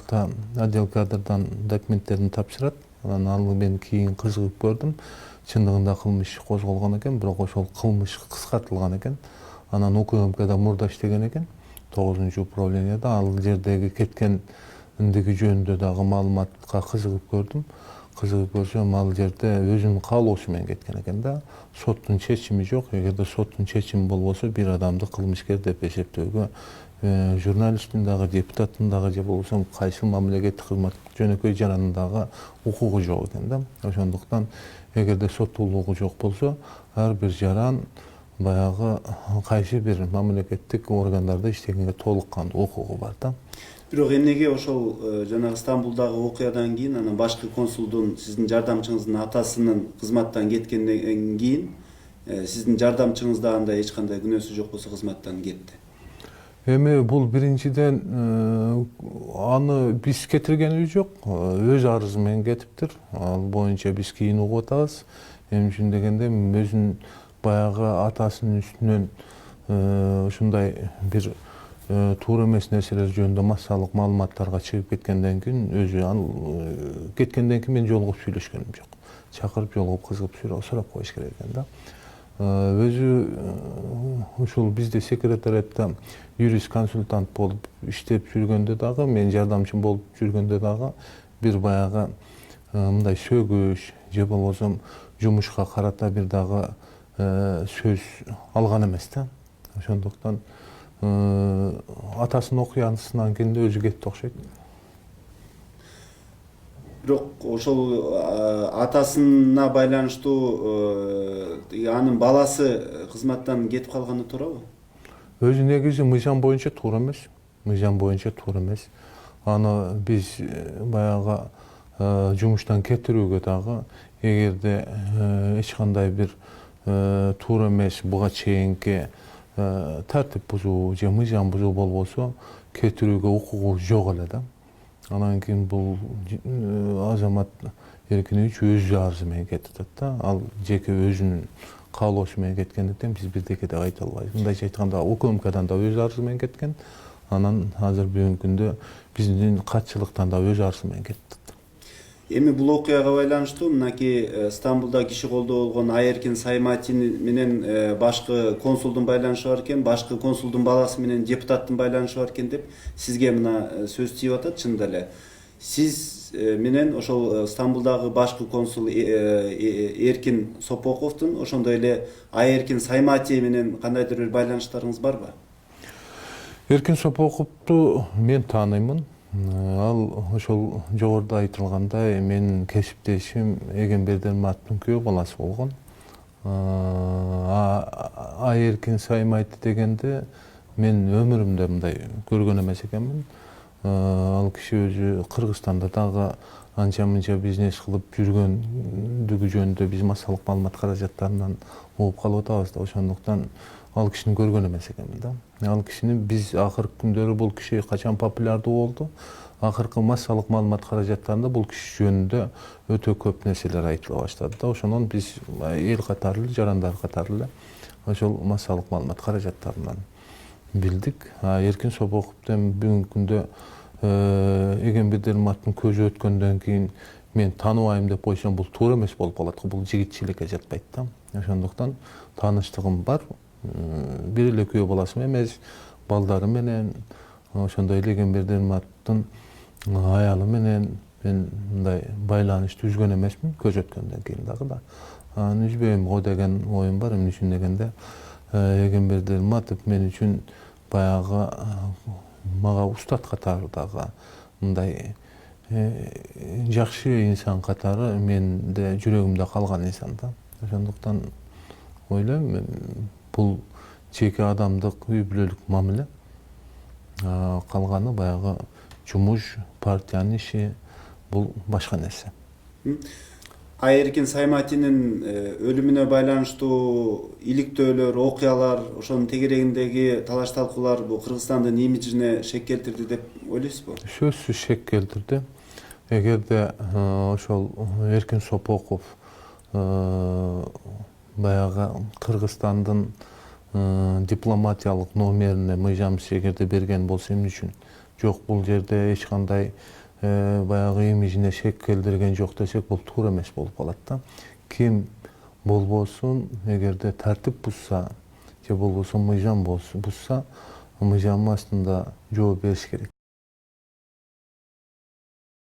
жакта отдел кадрдан документтерин тапшырат. Анан ал мен кийин кызыгып көрдүм. Чындыгында кылмыш козголгон экен, бирок ошол кылмыш кыскартылган экен. Анан УКМКда мурда иштеген экен. 9-управленияда ал жердеги кеткендиги жөнүндө дагы маалыматка кызыгып көрдүм. Кызыгып көрсөм, ал жерде өзүнүн каалоосу менен кеткен экен да. Соттун чечими жок. Эгерде соттун чечими болбосо, бир адамды кылмышкер деп эсептөөгө журналисттин дагы, депутаттын дагы же болбосо кайсы мамлекеттик кызмат жөнөкөй жаранын дагы укугу жок экен да. Ошондуктан эгерде соттуулугу жок болсо, ар бир жаран баягы кайсы бир мамлекеттик органдарда иштегенге толук кандуу укугу бар да. Бирок эмнеге ошол жанагы Стамбулдагы окуядан кийин анан башкы консулдун, сиздин жардамчыңыздын атасынын кызматтан кеткенден кийин сиздин жардамчыңыз да андай эч кандай күнөөсү жок болсо кызматтан кетти? Эми бул биринчиден аны биз кетиргенибиз жок. Өз арызы менен кетиптир. Ал боюнча биз кийин угуп атабыз. Эмне үчүн дегенде, өзүнүн баягы атасынын үстүнөн ушундай бир туура эмес нерселер жөнүндө массалык маалыматтарга чыгып кеткенден кийин, өзү ал кеткенден кийин мен жолугуп сүйлөшкөнүм жок. Чакырып жолугуп кызыгып сурап коюш керек экен да. Өзү ушул бизде секретариатта юрист консультант болуп иштеп жүргөндө дагы, мен жардамчым болуп жүргөндө дагы бир баягы мындай сөгүш же болбосо жумушка карата бир дагы сөз алган эмес да. Ошондуктан атасынын окуясынан кийин да өзү кетти окшойт. Бирок ошол атасына байланыштуу анын баласы кызматтан кетип калганы туурабы? Өзү негизи мыйзам боюнча туура эмес. Мыйзам боюнча туура эмес. Аны биз баягы жумуштан кетирүүгө дагы, эгерде эч кандай бир туура эмес буга чейинки тартип бузуу же мыйзам бузуу болбосо, кетирүүгө укугу жок эле да. Анан кийин бул азамат Эркинович өз арызы менен кетип атат да. Ал жеке өзүнүн каалоосу менен кеткендиктен биз бирдеке деп айта албайбыз. Мындайча айтканда, УКМКдан да өз арызы менен кеткен. Анан азыр бүгүнкү күндө биздин катчылыктан да өз арызы менен кетип атат. Эми бул окуяга байланыштуу мынакей Стамбулда киши колдоо болгон Айеркин Сайматин менен башкы консулдун байланышы бар экен, башкы консулдун баласы менен депутаттын байланышы бар экен деп сизге мына сөз тийип атат. Чындап эле сиз менен ошол Стамбулдагы башкы консул Эркин Сопоковдун, ошондой эле Айеркин Саймати менен кандайдыр бир байланыштарыңыз барбы? Эркин Сопоковду мен тааныймын. Ал ошол жогоруда айтылгандай менин кесиптешим Эгембердин күйөө баласы болгон. Айеркин Саймайты дегенде мен өмүрүмдө мындай көргөн эмес экенмин. Ал киши өзү Кыргызстанда дагы анча-мынча бизнес кылып жүргөндүгү жөнүндө биз массалык маалымат каражаттарынан угуп калып атабыз да. Ошондуктан ал кишини көргөн эмес экенмин да. Ал кишини биз акыркы күндөрү бул киши качан популярдуу болду, акыркы массалык маалымат каражаттарында бул киши жөнүндө өтө көп нерселер айтыла баштады да. Ошондон биз эл катары, жарандар катары эле ошол массалык маалымат каражаттарынан билдик. Эркин Сопоковдун бүгүнкү күндө Эгембердин көзү өткөндөн кийин мен тааныбайм деп койсом, бул туура эмес болуп калат. Бул жигитчиликке жатпайт да. Ошондуктан тааныштыгым бар. Бир эле күйөө баласы эмес, балдары менен, ошондой эле Эгембердин аялы менен мен мындай байланышты үзгөн эмесмин, көз өткөндөн кийин дагы да. Аны үзбөйм го деген оюм бар. Эмне үчүн дегенде, Эгембердин мен үчүн баягы мага устат катарындагы мындай жакшы инсан катары менде жүрөгүмдө калган инсан да. Ошондуктан ойлойм, бул жеке адамдык үй бүлөлүк мамиле. Калганы баягы жумуш, партиянын иши, бул башка нерсе. Айеркин Сайматинин өлүмүнө байланыштуу иликтөөлөр, окуялар, ошонун тегерегиндеги талаш талкуулар бул Кыргызстандын имиджине шек келтирди деп ойлойсузбу? Сөзсүз шек келтирди. Эгерде ошол Эркин Сопоков баягы Кыргызстандын дипломатиялык номерине мыйзамсыз эгерде берген болсо, эмне үчүн жок, бул жерде эч кандай баягы имижине шек келтирген жок десек, бул туура эмес болуп калат да. Ким болбосун, эгерде тартип бузса же болбосо мыйзам бузса, мыйзамдын астында жооп бериш керек.